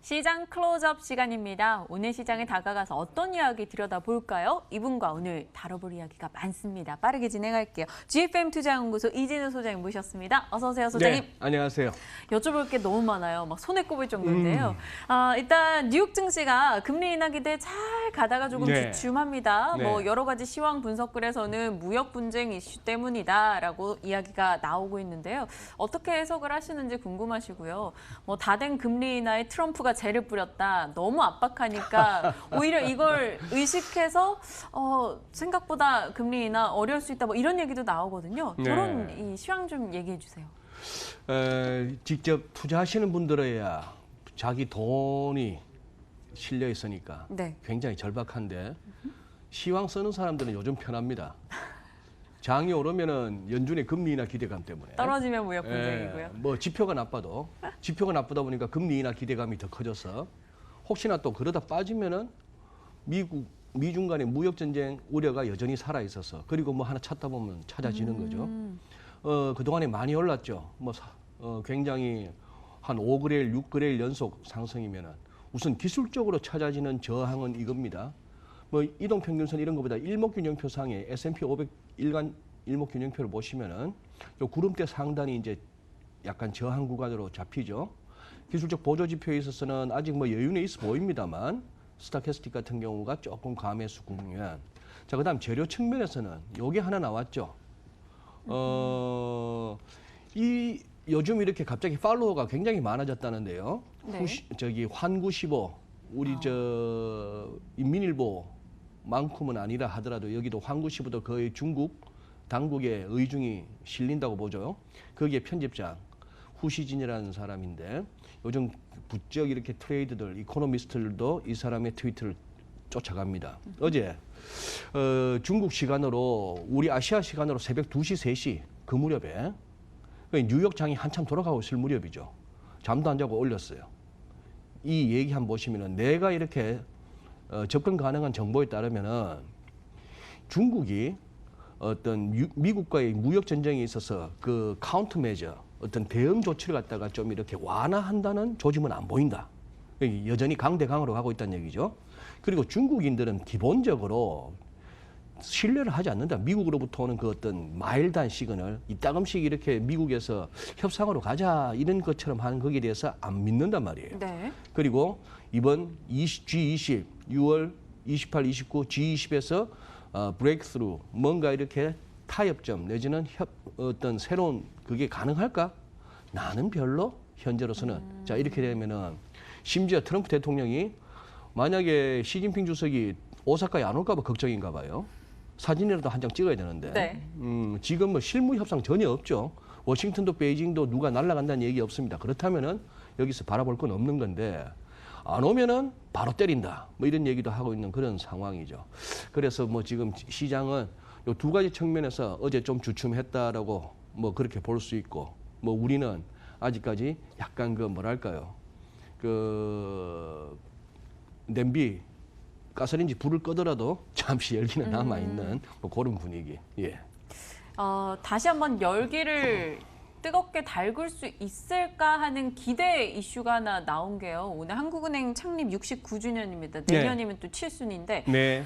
시장 클로즈업 시간입니다. 오늘 시장에 다가가서 어떤 이야기 들여다볼까요? 이분과 오늘 다뤄볼 이야기가 많습니다. 빠르게 진행할게요. GFM 투자연구소 이진우 소장님 모셨습니다. 어서 오세요, 소장님. 네, 안녕하세요. 여쭤볼 게 너무 많아요. 막 손에 꼽을 정도인데요. 일단 뉴욕 증시가 금리 인하 기대 잘 가다가 조금 주춤합니다. 네. 뭐 여러 가지 시황 분석글에서는 무역 분쟁 이슈 때문이다라고 이야기가 나오고 있는데요. 어떻게 해석을 하시는지 궁금하시고요. 뭐 다된 금리 인하에 트럼프가 재를 뿌렸다. 너무 압박하니까 오히려 이걸 의식해서 생각보다 금리 인하 어려울 수 있다. 뭐 이런 얘기도 나오거든요. 네. 그런 이 시황 좀 얘기해 주세요. 직접 투자하시는 분들에야 자기 돈이 실려 있으니까 네. 굉장히 절박한데 시황 쓰는 사람들은 요즘 편합니다. 장이 오르면은 연준의 금리 인하 기대감 때문에 떨어지면 무역 분쟁이고요. 뭐 지표가 나쁘다 보니까 금리 인하 기대감이 더 커져서 혹시나 또 그러다 빠지면은 미중 간의 무역 전쟁 우려가 여전히 살아 있어서 그리고 뭐 하나 찾다 보면 찾아지는 거죠. 그동안에 많이 올랐죠. 굉장히 한 5그레일, 6그레일 연속 상승이면은 우선 기술적으로 찾아지는 저항은 이겁니다. 뭐 이동평균선 이런 것보다 일목균형표상에 S&P 500 일간 일목균형표를 보시면은 요 구름대 상단이 이제 약간 저항 구간으로 잡히죠. 기술적 보조 지표에 있어서는 아직 뭐 여유는 있어 보입니다만 스타캐스틱 같은 경우가 조금 감매수 국면. 자, 그다음 재료 측면에서는 요게 하나 나왔죠. 요즘 이렇게 갑자기 팔로워가 굉장히 많아졌다는데요. 네. 환구 15 우리 인민일보만큼은 아니라 하더라도 여기도 환구 15도 거의 중국 당국의 의중이 실린다고 보죠. 거기에 편집장 후시진이라는 사람인데 요즘 부쩍 이렇게 트레이드들, 이코노미스트들도 이 사람의 트위터를 쫓아갑니다. 어제 중국 시간으로 우리 아시아 시간으로 새벽 2시, 3시 그 무렵에 뉴욕장이 한참 돌아가고 있을 무렵이죠. 잠도 안 자고 올렸어요. 이 얘기 한번 보시면은 내가 이렇게 접근 가능한 정보에 따르면은 중국이 어떤 미국과의 무역 전쟁에 있어서 그 카운터 메저 어떤 대응 조치를 갖다가 좀 이렇게 완화한다는 조짐은 안 보인다. 여전히 강대강으로 가고 있다는 얘기죠. 그리고 중국인들은 기본적으로 신뢰를 하지 않는다. 미국으로부터 오는 그 어떤 마일드한 시그널, 이따금씩 이렇게 미국에서 협상으로 가자 이런 것처럼 하는 거기에 대해서 안 믿는단 말이에요. 네. 그리고 이번 G20, 6월 28, 29 G20에서 브레이크스루 뭔가 이렇게 타협점 내지는 어떤 새로운 그게 가능할까? 나는 별로 현재로서는 자 이렇게 되면은 심지어 트럼프 대통령이 만약에 시진핑 주석이 오사카에 안 올까 봐 걱정인가 봐요. 사진이라도 한 장 찍어야 되는데 네. 지금 뭐 실무 협상 전혀 없죠. 워싱턴도 베이징도 누가 날아간다는 얘기 없습니다. 그렇다면은 여기서 바라볼 건 없는 건데 안 오면은 바로 때린다. 뭐 이런 얘기도 하고 있는 그런 상황이죠. 그래서 뭐 지금 시장은 요 두 가지 측면에서 어제 좀 주춤했다라고 뭐 그렇게 볼 수 있고 뭐 우리는 아직까지 약간 그 뭐랄까요 그 냄비 가스레인지 불을 끄더라도 잠시 열기는 남아 있는 뭐 그런 분위기. 예. 다시 한번 열기를 뜨겁게 달굴 수 있을까 하는 기대 이슈가 하나 나온 게요. 오늘 한국은행 창립 69주년입니다. 내년이면 또 7순인데 네.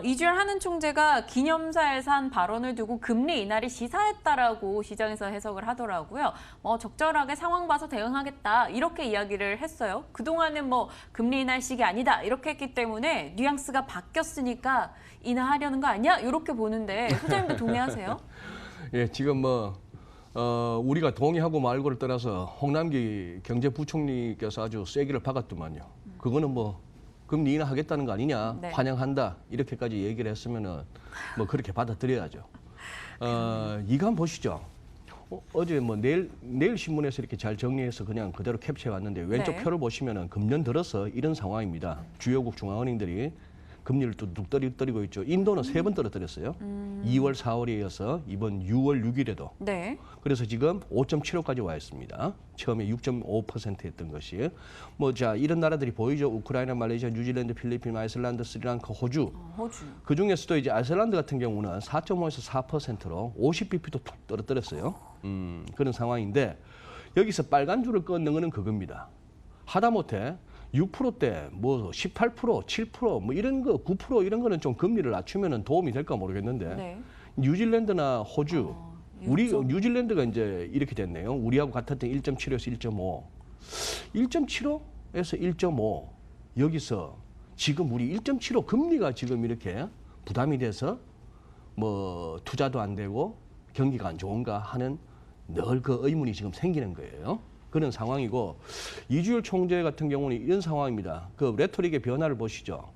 이주열 한은 총재가 기념사에서 한 발언을 두고 금리 인하를 시사했다라고 시장에서 해석을 하더라고요. 적절하게 상황 봐서 대응하겠다 이렇게 이야기를 했어요. 그동안은 뭐 금리 인하 시기 아니다 이렇게 했기 때문에 뉘앙스가 바뀌었으니까 인하하려는 거 아니야? 이렇게 보는데 소장님도 동의하세요? 예, 지금 우리가 동의하고 말고를 떠나서 홍남기 경제부총리께서 아주 쐐기를 박았더만요. 그거는 뭐 금리 인하하겠다는 거 아니냐, 네. 환영한다 이렇게까지 얘기를 했으면은 뭐 그렇게 받아들여야죠. 이거 한번 보시죠. 어제 뭐 내일 신문에서 이렇게 잘 정리해서 그냥 그대로 캡처해 왔는데 왼쪽 네. 표를 보시면은 금년 들어서 이런 상황입니다. 주요국 중앙은행들이 금리를 또 뚝 떨어뜨리고 있죠. 인도는 3번 떨어뜨렸어요. 2월, 4월에 이어서 이번 6월 6일에도. 네. 그래서 지금 5.75까지 와 있습니다. 처음에 6.5% 것이. 자, 이런 나라들이 보이죠. 우크라이나, 말레이시아, 뉴질랜드, 필리핀, 아이슬란드, 스리랑카, 호주. 호주. 그 중에서도 이제 아이슬란드 같은 경우는 4.5에서 4%로 50bp도 툭 떨어뜨렸어요. 그런 상황인데 여기서 빨간 줄을 끊는 거는 그겁니다. 하다못해 6%대, 뭐 18%, 7%뭐 이런 거 9% 이런 거는 좀 금리를 낮추면은 도움이 될까 모르겠는데 네. 뉴질랜드나 호주 우리 1.5. 뉴질랜드가 이제 이렇게 됐네요. 우리하고 같았던 1.75에서 1.5. 1.75에서 1.5 여기서 지금 우리 1.75 금리가 지금 이렇게 부담이 돼서 뭐 투자도 안 되고 경기가 안 좋은가 하는 늘 그 의문이 지금 생기는 거예요. 그런 상황이고 이주열 총재 같은 경우는 이런 상황입니다. 그 레토릭의 변화를 보시죠.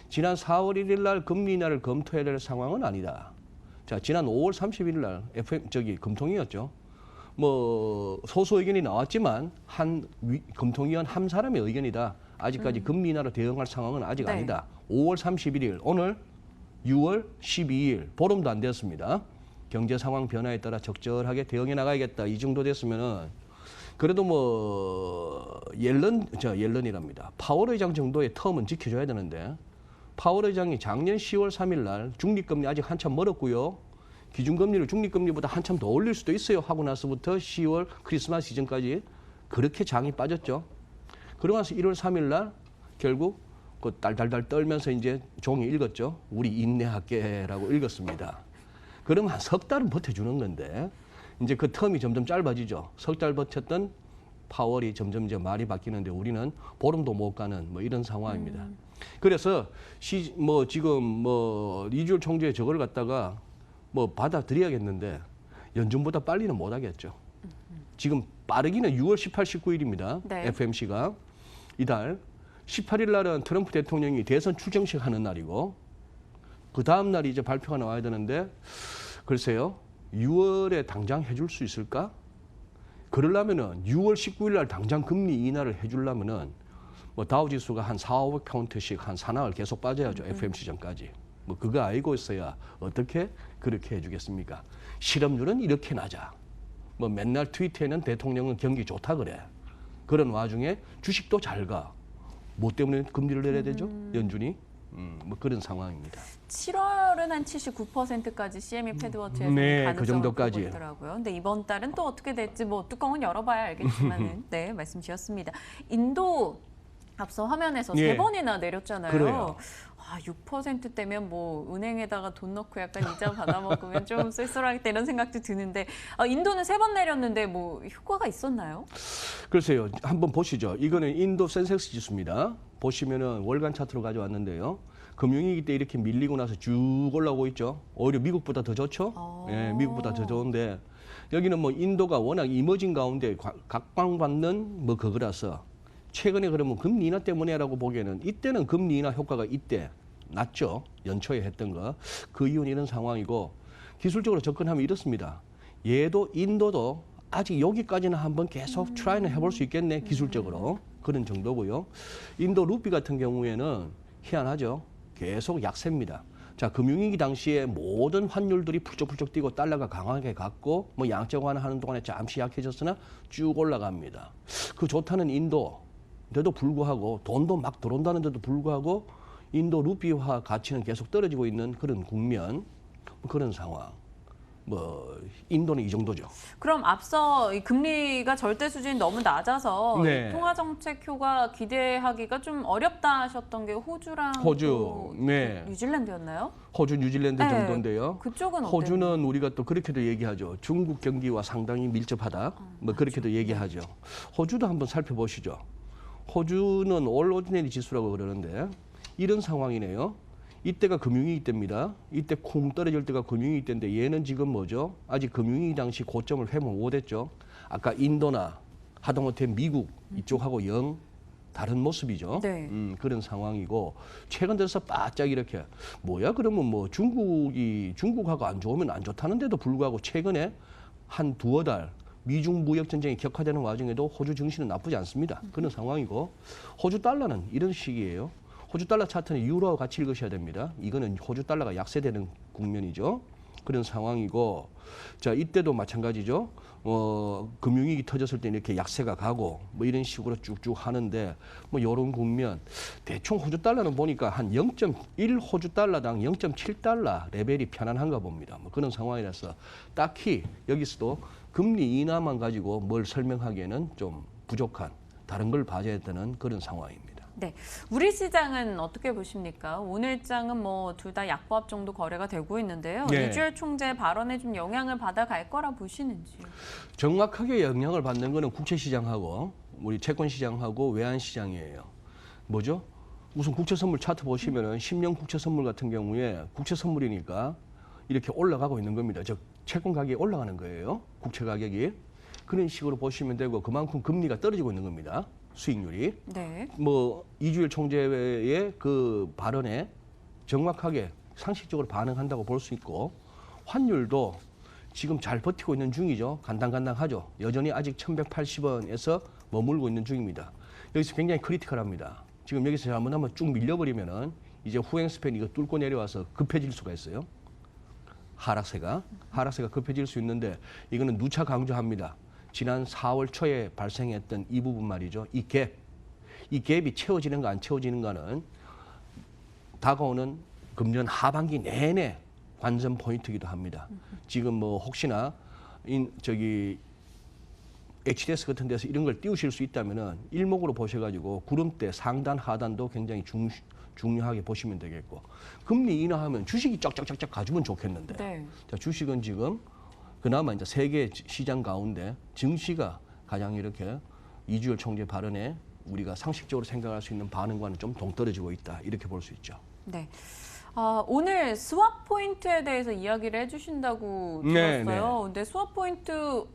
지난 4월 1일 날 금리 인하를 검토해야 될 상황은 아니다. 자, 지난 5월 31일 날 금통위였죠. 뭐 소수 의견이 나왔지만 금통위원 한 사람의 의견이다. 아직까지 금리 인하로 대응할 상황은 아직 네. 아니다. 5월 31일 오늘 6월 12일 보름도 안 되었습니다. 경제 상황 변화에 따라 적절하게 대응해 나가야겠다. 이 정도 됐으면은 그래도 뭐 옐런이랍니다. 파월 의장 정도의 텀은 지켜줘야 되는데 파월 의장이 작년 10월 3일 날 중립금리 아직 한참 멀었고요. 기준금리를 중립금리보다 한참 더 올릴 수도 있어요 하고 나서부터 10월 크리스마스 시즌까지 그렇게 장이 빠졌죠. 그러고 나서 1월 3일 날 결국 그 달달달 떨면서 이제 종이 읽었죠. 우리 인내할게라고 읽었습니다. 그러면 한 석 달은 버텨주는 건데 이제 그 텀이 점점 짧아지죠. 석 달 버텼던 파월이 점점 이제 말이 바뀌는데 우리는 보름도 못 가는 뭐 이런 상황입니다. 그래서 지금 이주열 총재의 저걸 갖다가 뭐 받아들여야겠는데 연준보다 빨리는 못 하겠죠. 지금 빠르기는 6월 18, 19일입니다. 네. FMC가 이달 18일 날은 트럼프 대통령이 대선 출정식 하는 날이고 그 다음 날이 이제 발표가 나와야 되는데 글쎄요. 6월에 당장 해줄 수 있을까? 그러려면은 6월 19일 날 당장 금리 인하를 해주려면은 뭐 다우 지수가 한 400~500포인트씩 한 사나흘 계속 빠져야죠. FMC 전까지. 뭐 그거 알고 있어야 어떻게 그렇게 해주겠습니까? 실업률은 이렇게 낮아. 뭐 맨날 트위터에는 대통령은 경기 좋다 그래. 그런 와중에 주식도 잘 가. 뭐 때문에 금리를 내려야 되죠? 연준이? 뭐 그런 상황입니다. 7월은 한 79%까지 CME 패드워치에서 네, 가능성을 그 정도까지. 보고 있더라고요. 근데 이번 달은 또 어떻게 될지 뭐 뚜껑은 열어봐야 알겠지만은 네 말씀 주셨습니다. 인도 앞서 화면에서 예. 3번이나 내렸잖아요. 그래요. 6%대면 뭐 은행에다가 돈 넣고 약간 이자 받아 먹으면 좀 쏠쏠하겠다 이런 생각도 드는데 인도는 3번 내렸는데 뭐 효과가 있었나요? 글쎄요. 한번 보시죠. 이거는 인도 센섹스 지수입니다. 보시면은 월간 차트로 가져왔는데요. 금융위기 때 이렇게 밀리고 나서 쭉 올라오고 있죠. 오히려 미국보다 더 좋죠. 예, 미국보다 더 좋은데 여기는 뭐 인도가 워낙 이머징 가운데 각광받는 뭐 그거라서 최근에 그러면 금리 인하 때문에라고 보기에는 이때는 금리 인하 효과가 이때 낮죠. 연초에 했던 거. 그 이유는 이런 상황이고 기술적으로 접근하면 이렇습니다. 얘도 인도도 아직 여기까지는 한번 계속 트라이는 해볼 수 있겠네. 기술적으로. 그런 정도고요. 인도 루피 같은 경우에는 희한하죠. 계속 약세입니다. 자, 금융위기 당시에 모든 환율들이 풀쩍풀쩍 뛰고 달러가 강하게 갔고 뭐 양적 완화하는 동안에 잠시 약해졌으나 쭉 올라갑니다. 그 좋다는 인도인데도 불구하고 돈도 막 들어온다는데도 불구하고 인도 루피화 가치는 계속 떨어지고 있는 그런 국면, 그런 상황. 뭐 인도는 이 정도죠. 그럼 앞서 이 금리가 절대 수준이 너무 낮아서 네. 이 통화 정책 효과 기대하기가 좀 어렵다 하셨던 게 호주랑 호주, 또 네. 뉴질랜드였나요? 호주, 뉴질랜드 네. 정도인데요. 그쪽은 호주는 우리가 또 그렇게도 얘기하죠. 중국 경기와 상당히 밀접하다. 뭐 그렇게도 얘기하죠. 호주도 한번 살펴보시죠. 호주는 올 오디너리 지수라고 그러는데 이런 상황이네요. 이때가 금융위기 때입니다. 이때 쿵 떨어질 때가 금융위기 때인데 얘는 지금 뭐죠? 아직 금융위기 당시 고점을 회복 못했죠. 아까 인도나 하다못해 미국 이쪽하고 영 다른 모습이죠. 네. 그런 상황이고 최근 들어서 바짝 이렇게 뭐야 그러면 뭐 중국하고 안 좋으면 안 좋다는데도 불구하고 최근에 한 두어 달 미중 무역 전쟁이 격화되는 와중에도 호주 증시는 나쁘지 않습니다. 그런 상황이고 호주 달러는 이런 식이에요. 호주 달러 차트는 유로와 같이 읽으셔야 됩니다. 이거는 호주 달러가 약세되는 국면이죠. 그런 상황이고, 자 이때도 마찬가지죠. 금융위기 터졌을 때 이렇게 약세가 가고 뭐 이런 식으로 쭉쭉 하는데 뭐 이런 국면 대충 호주 달러는 보니까 한 0.1 호주 달러당 0.7달러 레벨이 편안한가 봅니다. 뭐 그런 상황이라서 딱히 여기서도 금리 인하만 가지고 뭘 설명하기에는 좀 부족한 다른 걸 봐줘야 되는 그런 상황입니다. 네, 우리 시장은 어떻게 보십니까? 오늘장은 뭐 둘 다 약보합 정도 거래가 되고 있는데요. 네. 이주열 총재 발언에 좀 영향을 받아갈 거라 보시는지요? 정확하게 영향을 받는 거는 국채시장하고 우리 채권시장하고 외환시장이에요. 뭐죠? 우선 국채선물 차트 보시면은 10년 국채선물 같은 경우에 국채선물이니까 이렇게 올라가고 있는 겁니다. 즉 채권 가격이 올라가는 거예요. 국채 가격이. 그런 식으로 보시면 되고 그만큼 금리가 떨어지고 있는 겁니다. 수익률이. 네. 뭐 이주열 총재의 그 발언에 정확하게 상식적으로 반응한다고 볼 수 있고 환율도 지금 잘 버티고 있는 중이죠. 간당간당하죠. 여전히 아직 1180원에서 머물고 있는 중입니다. 여기서 굉장히 크리티컬합니다. 지금 여기서 잘못하면 쭉 밀려버리면은 이제 후행 스팬 이거 뚫고 내려와서 급해질 수가 있어요. 하락세가 급해질 수 있는데 이거는 누차 강조합니다. 지난 4월 초에 발생했던 이 부분 말이죠. 이 갭이 채워지는가 안 채워지는가는 다가오는 금년 하반기 내내 관전 포인트이기도 합니다. 지금 뭐 혹시나 HDS 같은 데서 이런 걸 띄우실 수 있다면은 일목으로 보셔가지고 구름대 상단 하단도 굉장히 중요하게 보시면 되겠고 금리 인하하면 주식이 쫙쫙쫙쫙 가주면 좋겠는데 네. 자, 주식은 지금 그나마 이제 세계 시장 가운데 증시가 가장 이렇게 이주열 총재 발언에 우리가 상식적으로 생각할 수 있는 반응과는 좀 동떨어지고 있다 이렇게 볼 수 있죠. 네. 오늘 스왑 포인트에 대해서 이야기를 해주신다고 네, 들었어요. 근데 스왑 포인트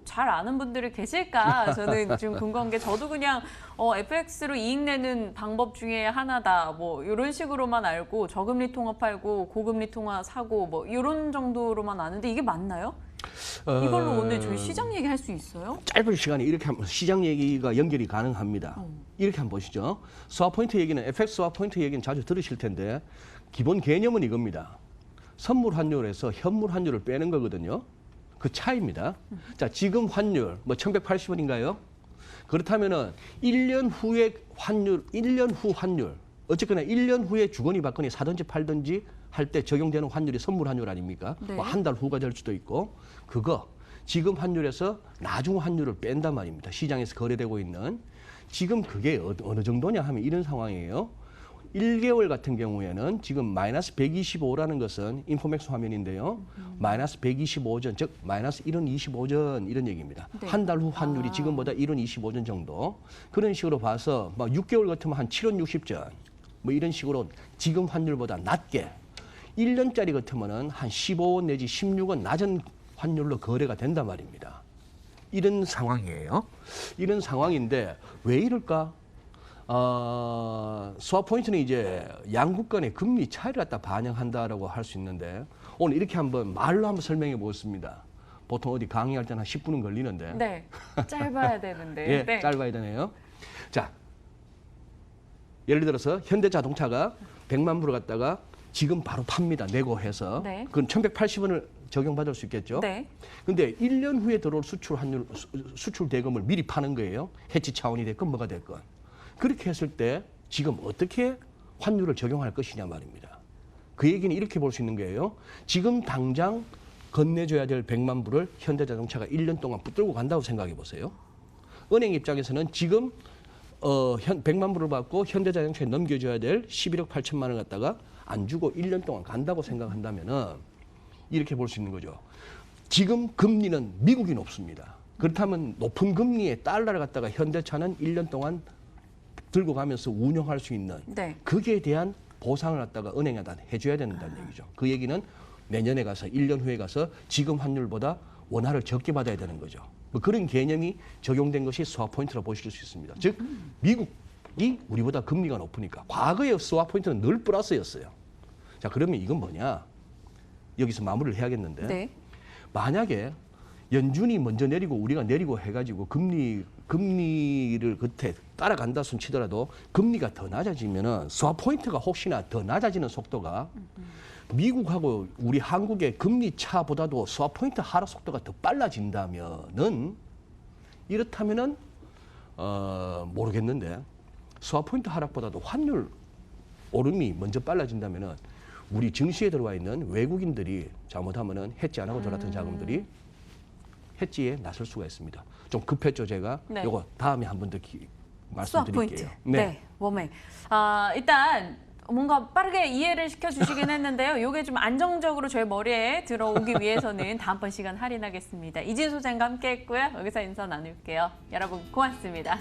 잘 아는 분들이 계실까? 저는 좀 궁금한 게 저도 그냥 FX로 이익 내는 방법 중에 하나다. 뭐 이런 식으로만 알고 저금리 통화 팔고 고금리 통화 사고 뭐 이런 정도로만 아는데 이게 맞나요? 이걸로 오늘 저희 시장 얘기할 수 있어요? 짧은 시간에 이렇게 하면 시장 얘기가 연결이 가능합니다. 이렇게 한번 보시죠. 스왑 포인트 얘기는 FX 스왑 포인트 얘기는 자주 들으실 텐데 기본 개념은 이겁니다. 선물 환율에서 현물 환율을 빼는 거거든요. 그 차이입니다. 자, 지금 환율 뭐 1180원인가요? 그렇다면은 1년 후의 환율, 1년 후 환율 어쨌거나 1년 후에 주거니 받거니 사든지 팔든지 할 때 적용되는 환율이 선물 환율 아닙니까? 네. 뭐 한 달 후가 될 수도 있고 그거 지금 환율에서 나중 환율을 뺀단 말입니다. 시장에서 거래되고 있는 지금 그게 어느 정도냐 하면 이런 상황이에요. 1개월 같은 경우에는 지금 마이너스 125라는 것은 인포맥스 화면인데요. 마이너스 125전, 즉 마이너스 1원 25전 이런 얘기입니다. 네. 한 달 후 환율이 지금보다 1원 25전 정도. 그런 식으로 봐서 막 6개월 같으면 한 7원 60전. 뭐 이런 식으로 지금 환율보다 낮게 1년짜리 같으면은 한 15원 내지 16원 낮은 환율로 거래가 된단 말입니다. 이런 상황이에요. 이런 상황인데 왜 이럴까? 스왑 포인트는 이제 양국 간의 금리 차이를 갖다 반영한다라고 할 수 있는데 오늘 이렇게 한번 말로 한번 설명해 보겠습니다. 보통 어디 강의할 때는 한 10분은 걸리는데 네. 짧아야 되는데. 예, 네. 짧아야 되네요. 자, 예를 들어서 현대자동차가 100만 불을 갖다가 지금 바로 팝니다. 내고 해서. 네. 그건 1180원을 적용받을 수 있겠죠. 네. 근데 1년 후에 들어올 수출 대금을 미리 파는 거예요. 해치 차원이 됐건 뭐가 됐건. 그렇게 했을 때 지금 어떻게 환율을 적용할 것이냐 말입니다. 그 얘기는 이렇게 볼 수 있는 거예요. 지금 당장 건네줘야 될 100만 불을 현대자동차가 1년 동안 붙들고 간다고 생각해 보세요. 은행 입장에서는 지금 100만 불을 받고 현대자동차에 넘겨줘야 될 11억 8천만 원을 갖다가 안 주고 1년 동안 간다고 생각한다면은 이렇게 볼 수 있는 거죠. 지금 금리는 미국이 높습니다. 그렇다면 높은 금리의 달러를 갖다가 현대차는 1년 동안 들고 가면서 운영할 수 있는 네. 거기에 대한 보상을 갖다가 은행에다 해줘야 된다는 얘기죠. 그 얘기는 내년에 가서 1년 후에 가서 지금 환율보다 원화를 적게 받아야 되는 거죠. 뭐 그런 개념이 적용된 것이 스왑 포인트로 보실 수 있습니다. 즉 미국이 우리보다 금리가 높으니까 과거의 스왑 포인트는 늘 플러스였어요. 자, 그러면 이건 뭐냐? 여기서 마무리를 해야겠는데 네. 만약에 연준이 먼저 내리고 우리가 내리고 해가지고 금리를 그때 따라간다 손 치더라도 금리가 더 낮아지면은 스왑 포인트가 혹시나 더 낮아지는 속도가 미국하고 우리 한국의 금리 차보다도 스왑 포인트 하락 속도가 더 빨라진다면은 이렇다면은 모르겠는데 스왑 포인트 하락보다도 환율 오름이 먼저 빨라진다면은 우리 증시에 들어와 있는 외국인들이 잘못하면은 해지 안 하고 들어왔던 자금들이 해지에 나설 수가 있습니다. 좀 급했죠, 제가. 네. 요거 다음에 한 번 더 수학 포인트. 말씀드릴게요. 네, 워메. 일단 뭔가 빠르게 이해를 시켜주시긴 했는데요. 이게 좀 안정적으로 저희 머리에 들어오기 위해서는 다음번 시간 할인하겠습니다. 이진 소장과 함께했고요. 여기서 인사 나눌게요. 여러분 고맙습니다.